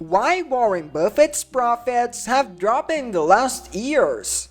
Why Warren Buffett's profits have dropped in the last years?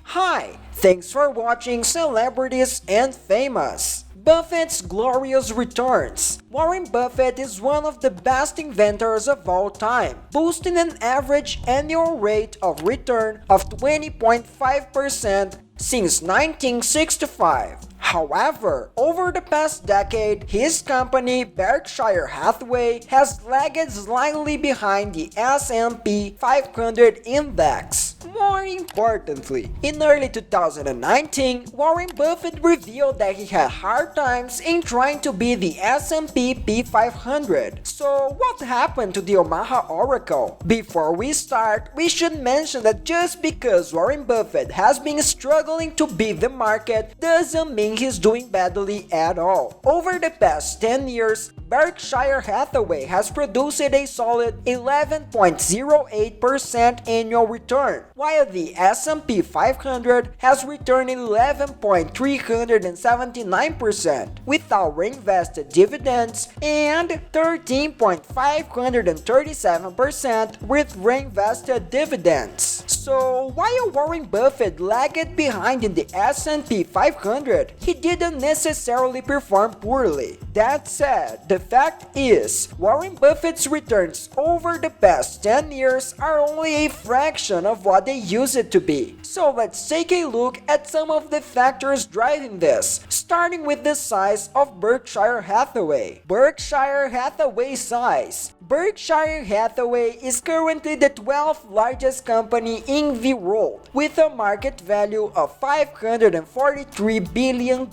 Hi, thanks for watching Celebrities and Famous. Buffett's glorious returns. Warren Buffett is one of the best inventors of all time, boasting an average annual rate of return of 20.5% since 1965. However, over the past decade, his company, Berkshire Hathaway, has lagged slightly behind the S&P 500 index. More importantly, in early 2019, Warren Buffett revealed that he had hard times in trying to beat the S&P P 500. So what happened to the Omaha Oracle? Before we start, we should mention that just because Warren Buffett has been struggling to beat the market doesn't mean he's doing badly at all. Over the past 10 years, Berkshire Hathaway has produced a solid 11.08% annual return, while the S&P 500 has returned 11.379% without reinvested dividends and 13.537% with reinvested dividends. So while Warren Buffett lagged behind in the S&P 500, he didn't necessarily perform poorly. That said, the fact is, Warren Buffett's returns over the past 10 years are only a fraction of what they used to be. So let's take a look at some of the factors driving this, starting with the size of Berkshire Hathaway. Berkshire Hathaway size. Berkshire Hathaway is currently the 12th largest company in the world, with a market value of $543 billion.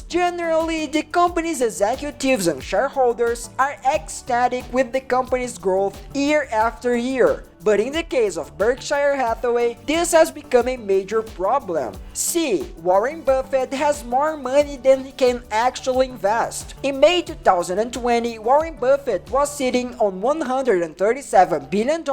Generally, the company's executives and shareholders are ecstatic with the company's growth year after year. But in the case of Berkshire Hathaway, this has become a major problem. See, Warren Buffett has more money than he can actually invest. In May 2020, Warren Buffett was sitting on $137 billion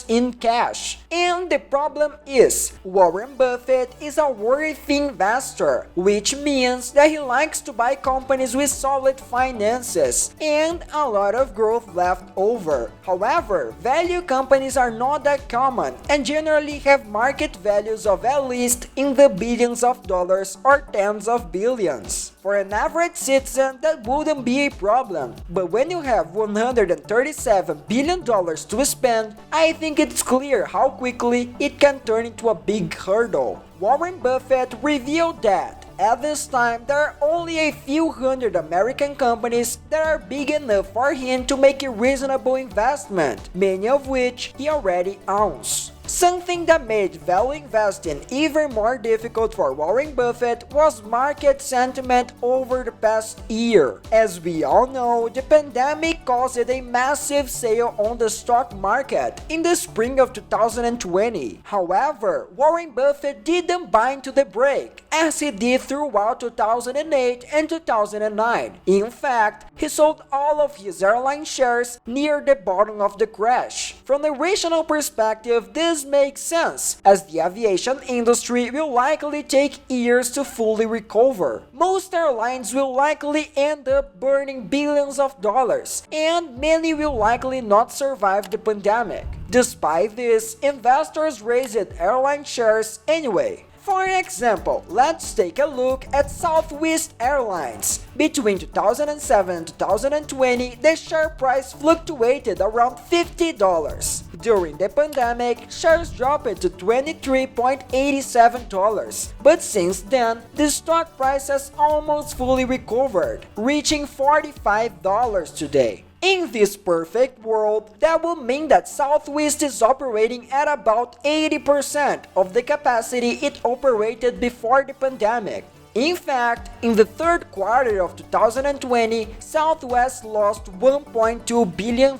in cash. And the problem is, Warren Buffett is a worthy investor, which means that he likes to buy companies with solid finances and a lot of growth left over. However, value companies are not that common and generally have market values of at least in the billions of dollars or tens of billions. For an average citizen, that wouldn't be a problem, but when you have $137 billion to spend, I think it's clear how quickly it can turn into a big hurdle. Warren Buffett revealed that at this time, there are only a few hundred American companies that are big enough for him to make a reasonable investment, many of which he already owns. Something that made value investing even more difficult for Warren Buffett was market sentiment over the past year. As we all know, the pandemic caused a massive sale on the stock market in the spring of 2020. However, Warren Buffett didn't buy into the break, as he did throughout 2008 and 2009. In fact, he sold all of his airline shares near the bottom of the crash. From a rational perspective, this makes sense, as the aviation industry will likely take years to fully recover. Most airlines will likely end up burning billions of dollars, and many will likely not survive the pandemic. Despite this, investors raised airline shares anyway. For example, let's take a look at Southwest Airlines. Between 2007 and 2020, the share price fluctuated around $50. During the pandemic, shares dropped to $23.87, but since then, the stock price has almost fully recovered, reaching $45 today. In this perfect world, that would mean that Southwest is operating at about 80% of the capacity it operated before the pandemic. In fact, in the third quarter of 2020, Southwest lost $1.2 billion,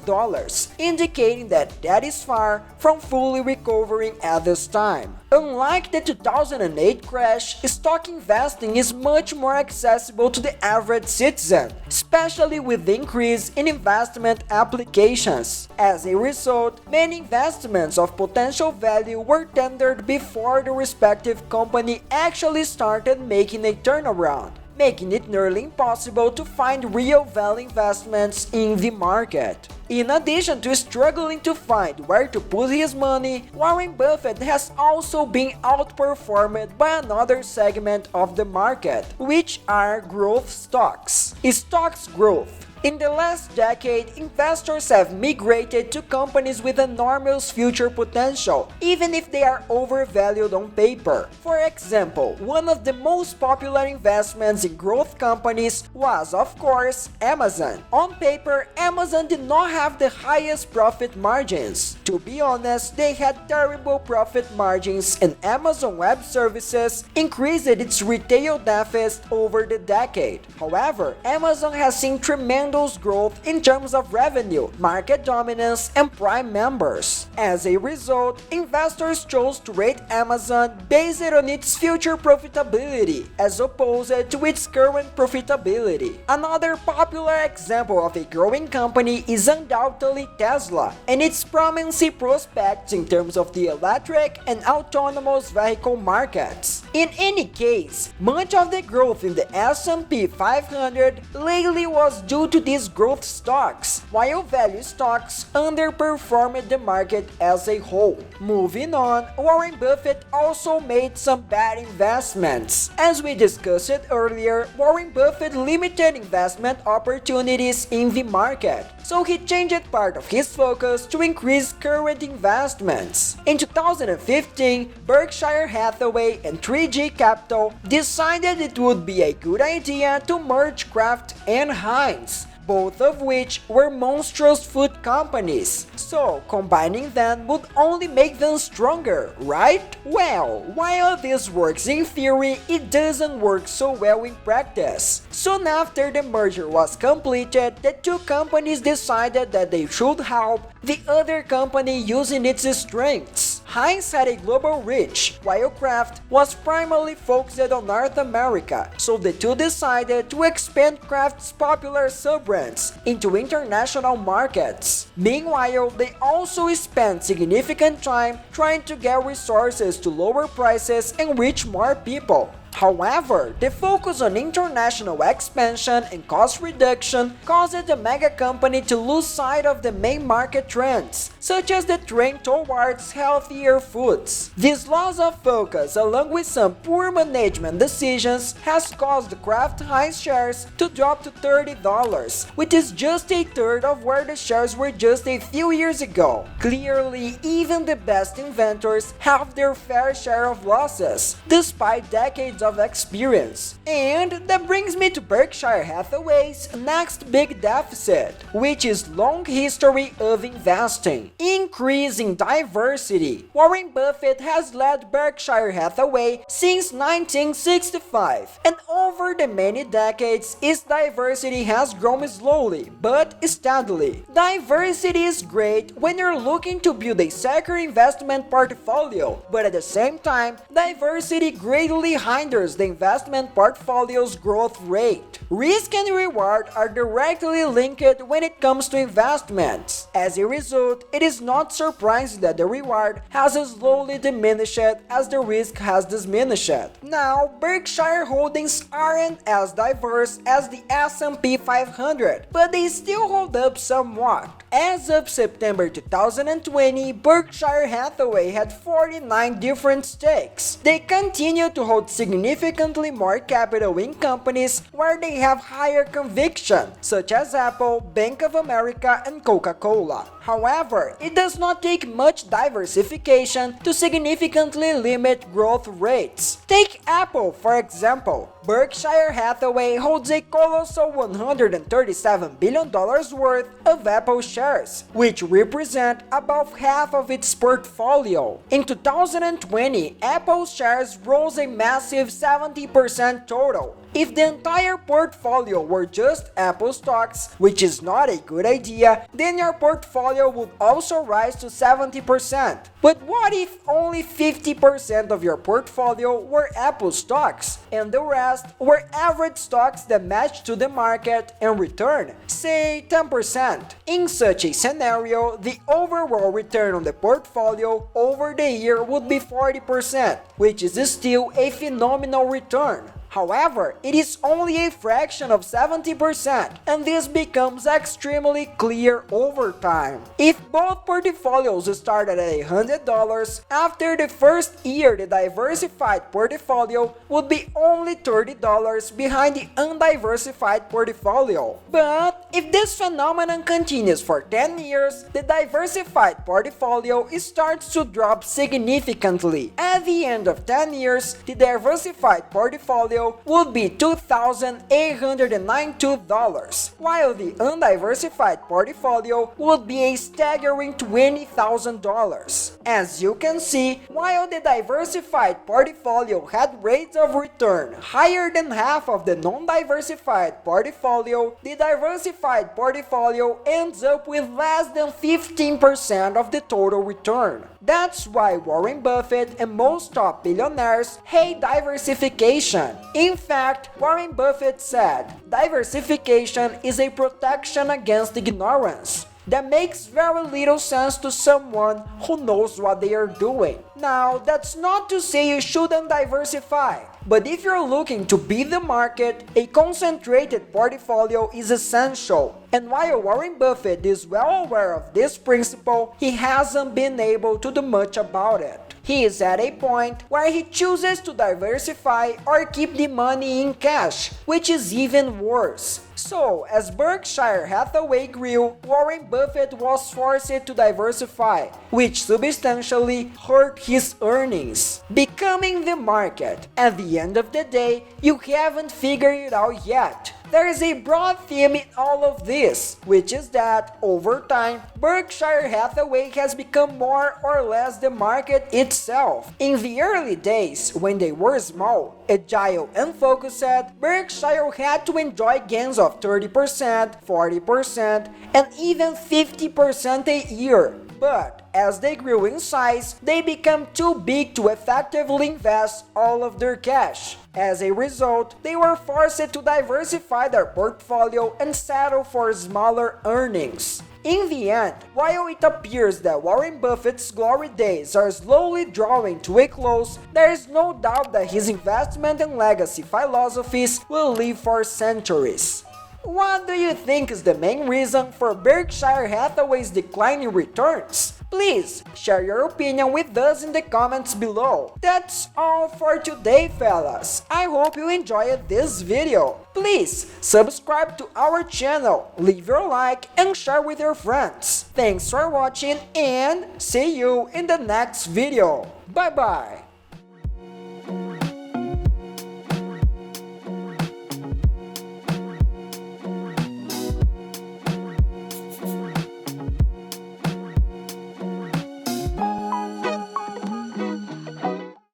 indicating that is far from fully recovering at this time. Unlike the 2008 crash, stock investing is much more accessible to the average citizen, especially with the increase in investment applications. As a result, many investments of potential value were tendered before the respective company actually started making a turnaround. making it nearly impossible to find real value investments in the market. In addition to struggling to find where to put his money, Warren Buffett has also been outperformed by another segment of the market, which are growth stocks. Stocks growth. In the last decade, investors have migrated to companies with enormous future potential, even if they are overvalued on paper. For example, one of the most popular investments in growth companies was, of course, Amazon. On paper, Amazon did not have the highest profit margins. To be honest, they had terrible profit margins, and Amazon Web Services increased its retail deficit over the decade. However, Amazon has seen tremendous growth in terms of revenue, market dominance, and Prime members. As a result, investors chose to rate Amazon based on its future profitability as opposed to its current profitability. Another popular example of a growing company is undoubtedly Tesla and its promising prospects in terms of the electric and autonomous vehicle markets. In any case, much of the growth in the S&P 500 lately was due to these growth stocks, while value stocks underperformed the market as a whole. Moving on, Warren Buffett also made some bad investments. As we discussed earlier, Warren Buffett limited investment opportunities in the market, so he changed part of his focus to increase current investments. In 2015, Berkshire Hathaway and 3G Capital decided it would be a good idea to merge Kraft and Heinz, both of which were monstrous food companies. So, combining them would only make them stronger, right? Well, while this works in theory, it doesn't work so well in practice. Soon after the merger was completed, the two companies decided that they should help the other company using its strengths. Heinz had a global reach, while Kraft was primarily focused on North America, so the two decided to expand Kraft's popular sub-brands into international markets. Meanwhile, they also spent significant time trying to get resources to lower prices and reach more people. However, the focus on international expansion and cost reduction caused the mega company to lose sight of the main market trends, such as the trend towards healthier foods. This loss of focus, along with some poor management decisions, has caused Kraft Heinz shares to drop to $30, which is just a third of where the shares were just a few years ago. Clearly, even the best inventors have their fair share of losses, despite decades of experience. And that brings me to Berkshire Hathaway's next big deficit, which is long history of investing. Increasing diversity. Warren Buffett has led Berkshire Hathaway since 1965, and over the many decades, its diversity has grown slowly but steadily. Diversity is great when you're looking to build a secure investment portfolio, but at the same time, diversity greatly hinders the investment portfolio's growth rate. Risk and reward are directly linked when it comes to investments. As a result, it is not surprising that the reward has slowly diminished as the risk has diminished. Now, Berkshire holdings aren't as diverse as the S&P 500, but they still hold up somewhat. As of September 2020, Berkshire Hathaway had 49 different stakes. They continue to hold significantly more capital in companies where they have higher conviction, such as Apple, Bank of America, and Coca-Cola. However, it does not take much diversification to significantly limit growth rates. Take Apple, for example. Berkshire Hathaway holds a colossal $137 billion worth of Apple shares, which represent about half of its portfolio. In 2020, Apple shares rose a massive 70% total. If the entire portfolio were just Apple stocks, which is not a good idea, then your portfolio would also rise to 70%. But what if only 50% of your portfolio were Apple stocks, and the rest were average stocks that match to the market and return, say 10%? In such a scenario, the overall return on the portfolio over the year would be 40%, which is still a phenomenal return. However, it is only a fraction of 70%, and this becomes extremely clear over time. If both portfolios started at $100, after the first year the diversified portfolio would be only $30 behind the undiversified portfolio. But if this phenomenon continues for 10 years, the diversified portfolio starts to drop significantly. At the end of 10 years, the diversified portfolio would be $2,892, while the undiversified portfolio would be a staggering $20,000. As you can see, while the diversified portfolio had rates of return higher than half of the non-diversified portfolio, the diversified portfolio ends up with less than 15% of the total return. That's why Warren Buffett and most top billionaires hate diversification. In fact, Warren Buffett said, "Diversification is a protection against ignorance." That makes very little sense to someone who knows what they are doing. Now, that's not to say you shouldn't diversify, but if you're looking to beat the market, a concentrated portfolio is essential. And while Warren Buffett is well aware of this principle, he hasn't been able to do much about it. He is at a point where he chooses to diversify or keep the money in cash, which is even worse. So, as Berkshire Hathaway grew, Warren Buffett was forced to diversify, which substantially hurt his earnings. Becoming the market. At the end of the day, you haven't figured it out yet. There is a broad theme in all of this, which is that, over time, Berkshire Hathaway has become more or less the market itself. In the early days, when they were small, agile and focused, Berkshire had to enjoy gains of 30%, 40%, and even 50% a year. But as they grew in size, they became too big to effectively invest all of their cash. As a result, they were forced to diversify their portfolio and settle for smaller earnings. In the end, while it appears that Warren Buffett's glory days are slowly drawing to a close, there is no doubt that his investment and legacy philosophies will live for centuries. What do you think is the main reason for Berkshire Hathaway's declining returns? Please share your opinion with us in the comments below. That's all for today, fellas. I hope you enjoyed this video. Please subscribe to our channel, leave your like and share with your friends. Thanks for watching and see you in the next video. Bye bye.